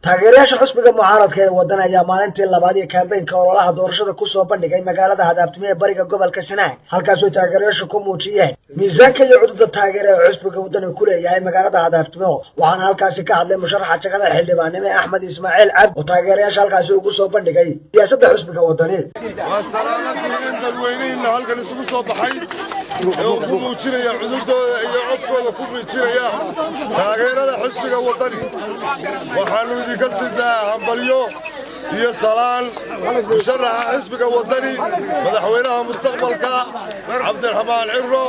taageerayaasha xusbiga mucaaradka ee waddan ayaa maalintii labaad ee kaambeynka ololaha doorashada ku soo bandhigay magaalada hadaaftmo ee bariga gobolka Sanaag halkaasoo taageerayaashu ku muujiyeen miisaanka iyo cudurda taageera ee xusbiga waddan ku leeyahay magaalada hadaaftmo waxaana halkaasi ka hadlay musharaxa jagada xildhibaanimo Axmed Ismaaciil Cabd oo taageerayaasha halkaasi ugu soo bandhigay siyaasadda xusbiga waddan waa salaamatin dadweynaha halkan isugu soo baxay oo ku muujinaya cudurdooda iyo codkooda ku muujinaya taageerada xusbiga waddan waxaanu idinka sidaa hambalyo iyo salaan musharaxa xusbiga waddani madaxweynaha mustaqbalka cabdiraxmaan cirro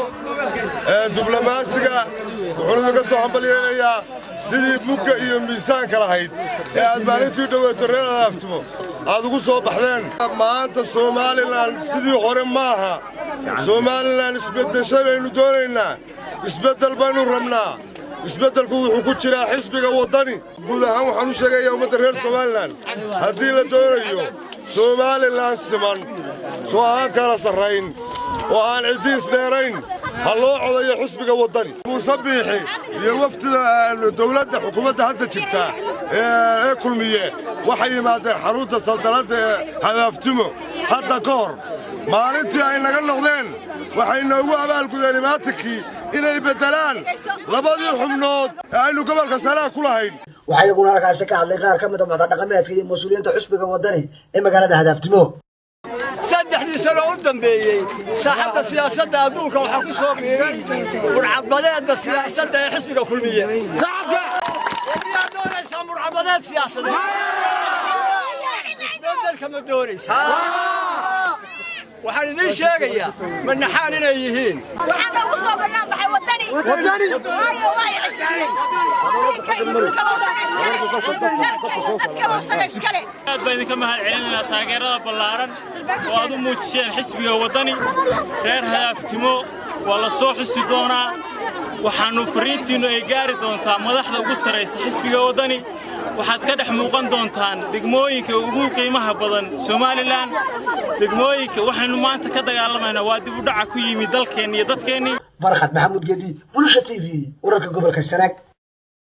diblomaasiga wuxuu idinka soo hambalyeeyaa sidii mugga iyo miisaanka lahayd ee aad maalintii dhoweeto reer hadaaftmo aad ugu soo baxdeen maanta Somaliland sidii hore maaha Somaliland isbeddeshay baynu doonaynaa isbeddel baynu rabnaa isbeddelku wuxuu ku jiraa xisbiga waddani guud ahaan waxaan u sheegayaa ummadda reer Somaliland haddii la doonayo Somaliland siman soo aan kala sarrayn oo aan cidiis dheerayn ha loo codayo xisbiga waddani musabiixi iyo waftida dawladda xukuumadda hadda jirta ee kulmiye waxay yimaadeen xarunta saldanadda ee hadaaftmo hadda ka hor maalintii ay naga noqdeen waxay noogu abaalgudeen imaatinkii inay beddelaan labadii xubnood ee aynu gobolka Sanaag ku lahayn waxay iyaguna halkaasi ka hadlay qaar ka mid ah madax dhaqameedka iyo mas'uuliyiinta xusbiga waddani ee magaalada hadaaftmo saddexdii sano u dambeeyay saaxadda siyaasadda adduunka waxaa ku soo biiray burcadbadeedda siyaasadda ee xisbiga kulmiye yaa doonaysaa burcadbadeed siyaasadeed isbeddelka ma doonaysaa waxaan idiin sheegayaa manaxaan inay yihiin waxaan ugu soo banaan baxay waddani aad baan idinka mahadcelinaynaa taageerada ballaaran oo aad u muujiseen xisbiga waddani reer hadaaftmo waa la soo xusi doonaa waxaanu fariintiinnu ay gaari doontaa madaxda ugu sarraysa xisbiga waddani waxaad ka dhex muuqan doontaan degmooyinka ugu qiimaha badan Somaliland degmooyinka waxaanu maanta ka dagaalamaynaa waa dib u dhac ku yimid dalkeenna iyo dadkeenna Barkhadle Maxamuud Geedi Bulsha TV wararka gobolka Sanaag